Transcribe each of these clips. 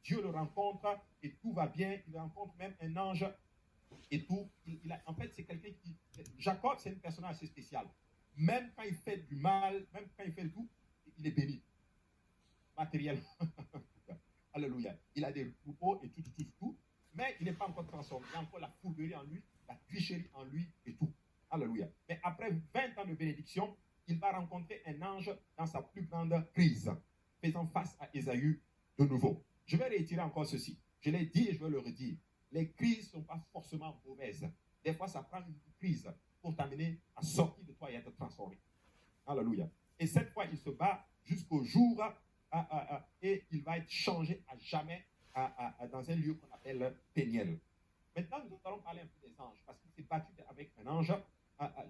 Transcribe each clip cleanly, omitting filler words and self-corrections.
Dieu le rencontre et tout va bien. Il rencontre même un ange et tout. En fait, c'est quelqu'un qui... Jacob, c'est une personne assez spéciale. Même quand il fait du mal, même quand il fait tout, il est béni. Matériellement. Alléluia. Il a des troupeaux et tout. Mais il n'est pas encore transformé. Il y a encore la fourberie en lui, la tricherie en lui et tout. Alléluia. Mais après 20 ans de bénédiction, il va rencontrer un ange dans sa plus grande crise, faisant face à Ésaü de nouveau. Je vais réitérer encore ceci. Je l'ai dit et je vais le redire. Les crises ne sont pas forcément mauvaises. Des fois, ça prend une crise pour t'amener à sortir de toi et à te transformer. Alléluia. Et cette fois, il se bat jusqu'au jour et il va être changé à jamais dans un lieu qu'on appelle Péniel. Maintenant, nous allons parler un peu des anges, parce qu'il s'est battu avec un ange.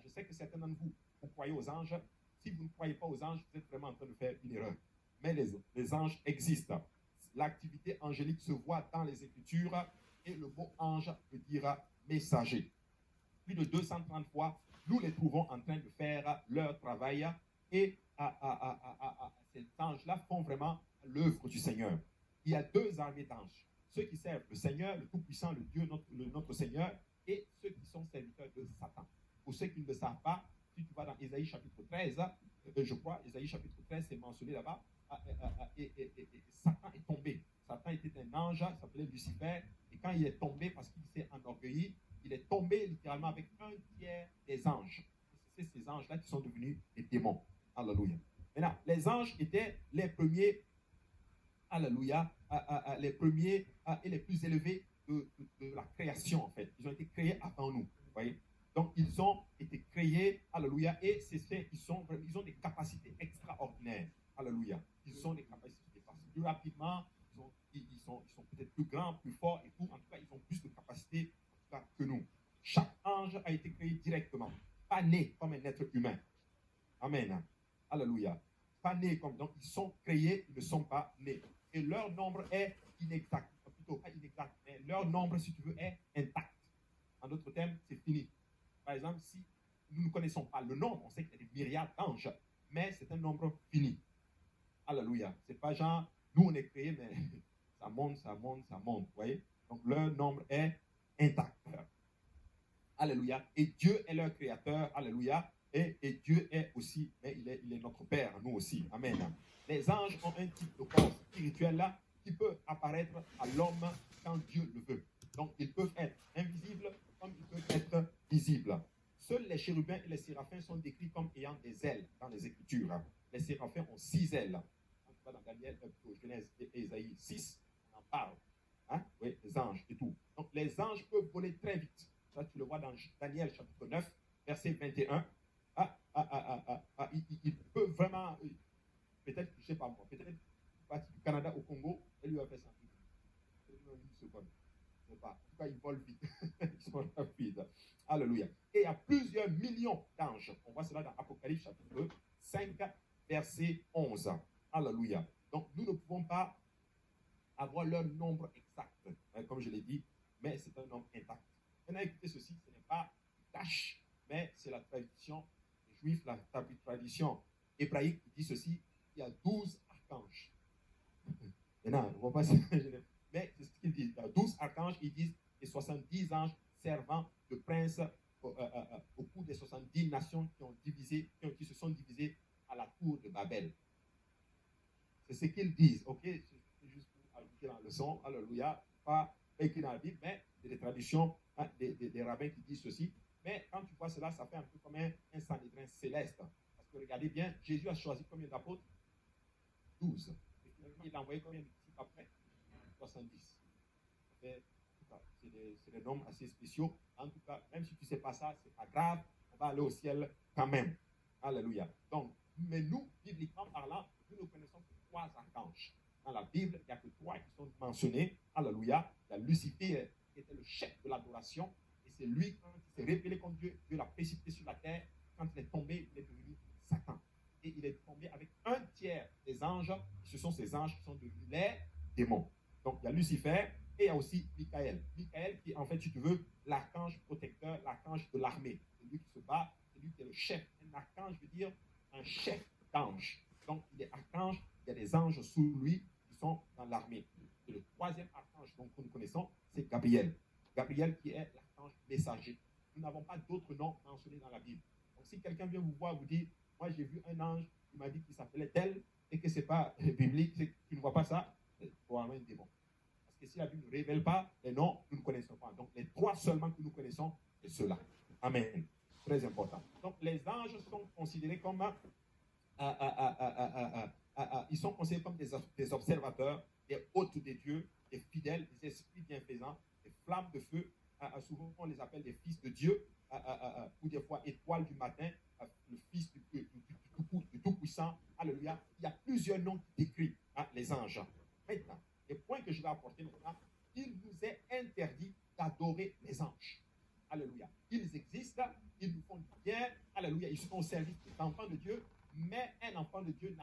Je sais que certains d'entre vous, vous croyez aux anges. Si vous ne croyez pas aux anges, vous êtes vraiment en train de faire une erreur. Mais les anges existent. L'activité angélique se voit dans les Écritures et le mot ange veut dire messager. Plus de 230 fois, nous les trouvons en train de faire leur travail et ces anges-là font vraiment l'œuvre du Seigneur. Il y a deux armées d'anges. Ceux qui servent le Seigneur, le Tout-Puissant, le Dieu, notre Seigneur, et ceux qui sont serviteurs de Satan. Pour ceux qui ne le savent pas, si tu vas dans Ésaïe chapitre 13, je crois, Ésaïe chapitre 13, c'est mentionné là-bas, et Satan est tombé. Satan était un ange, il s'appelait Lucifer, et quand il est tombé parce qu'il s'est enorgueilli, il est tombé littéralement avec un tiers des anges. Et c'est ces anges-là qui sont devenus des démons. Alléluia. Maintenant, les anges étaient les premiers, alléluia, les premiers et les plus élevés de la création, en fait. Ils ont été créés avant nous, vous voyez. Donc, ils ont été créés, alléluia, et ils ont des capacités extraordinaires, alléluia. Ils ont des capacités de passer plus rapidement, ils sont peut-être plus grands, plus forts et tout. En tout cas, ils ont plus de capacités que nous. Chaque ange a été créé directement, pas né comme un être humain. Amen. Alléluia. Pas nés comme, donc ils sont créés, ils ne sont pas nés. Et leur nombre est inexact, plutôt pas inexact, mais leur nombre, si tu veux, est intact. En d'autres termes, c'est fini. Par exemple, si nous ne connaissons pas le nombre, on sait qu'il y a des myriades d'anges, mais c'est un nombre fini. Alléluia. C'est pas genre, nous on est créés, mais ça monte, vous voyez. Donc leur nombre est intact. Alléluia. Et Dieu est leur créateur. Alléluia. Et Dieu est aussi, mais il est notre Père, nous aussi. Amen. Les anges ont un type de corps spirituel là qui peut apparaître à l'homme quand Dieu le veut. Donc, ils peuvent être invisibles comme ils peuvent être visibles. Seuls les chérubins et les séraphins sont décrits comme ayant des ailes dans les Écritures. Les séraphins ont 6 ailes. Quand tu vas dans Daniel, Genèse et Ésaïe 6, on en parle. Hein? Oui, les anges et tout. Donc, les anges peuvent voler très vite. Ça, tu le vois dans Daniel chapitre 9, verset 21. Il peut vraiment, peut-être, je ne sais pas moi, peut-être partir du Canada au Congo, et lui a fait ça. Une seconde. Je ne sais pas. En tout cas, ils volent vite. Ils sont rapides. Alléluia. Et il y a plusieurs millions d'anges. On voit cela dans Apocalypse chapitre 5, verset 11. Alléluia. Donc, nous ne pouvons pas avoir leur nombre exact, comme je l'ai dit, mais c'est un nombre intact. Maintenant, écoutez ceci, ce n'est pas tâche, mais c'est la tradition des Juifs, la tradition hébraïque qui dit ceci, il y a 12 archanges. Maintenant, on ne voit pas ça, mais c'est ce qu'ils disent. Il y a 12 archanges, ils disent, et 70 anges servant de prince au cours des 70 nations qui se sont divisées à la tour de Babel. C'est ce qu'ils disent, ok? C'est juste pour ajouter dans le son, alléluia, pas écrit dans la Bible, mais c'est des traditions des rabbins qui disent ceci. Mais quand tu vois cela, ça fait un peu comme un sanhédrin céleste. Parce que regardez bien, Jésus a choisi combien d'apôtres? 12. Et finalement, il a envoyé combien de disciples après? 70. C'est des nombres assez spéciaux. En tout cas, même si tu ne sais pas ça, ce n'est pas grave. On va aller au ciel quand même. Alléluia. Donc, mais nous, bibliquement parlant, nous ne connaissons que 3 archanges. Dans la Bible, il n'y a que 3 qui sont mentionnés. Alléluia. Il y a Lucifer qui était le chef de l'adoration. Et c'est lui, quand il s'est révélé comme Dieu, Dieu l'a précipité sur la terre. Quand il est tombé, il est devenu Satan. Et il est tombé avec un tiers des anges. Et ce sont ces anges qui sont devenus les démons. Donc, il y a Lucifer et il y a aussi Michael. Michael qui est, en fait, si tu veux, l'archange protecteur, l'archange de l'armée. C'est lui qui se bat, c'est lui qui est le chef. Un archange veut dire un chef d'ange. Donc, il est archange, il y a des anges sous lui qui sont dans l'armée. C'est le 3e Gabriel. Gabriel qui est l'archange messager. Nous n'avons pas d'autres noms mentionnés dans la Bible. Donc si quelqu'un vient vous voir, vous dit, moi j'ai vu un ange qui m'a dit qu'il s'appelait tel, et que ce n'est pas biblique, tu ne vois pas ça, c'est probablement un démon. Parce que si la Bible ne révèle pas les noms, nous ne connaissons pas. Donc les trois seulement que nous connaissons, c'est ceux-là. Amen. Très important. Donc les anges sont considérés comme ils sont considérés comme des observateurs, des hôtes des dieux, des fidèles, des esprits bienfaisants, des flammes de feu. Souvent, on les appelle des fils de Dieu, ou des fois étoiles du matin, le fils du Tout-Puissant. Alléluia. Il y a plusieurs noms qui décrivent les anges. Maintenant, le point que je vais apporter maintenant, il nous est interdit d'adorer les anges. Alléluia. Ils existent, ils nous font du bien. Alléluia. Ils sont au service des enfants de Dieu. Mais un enfant de Dieu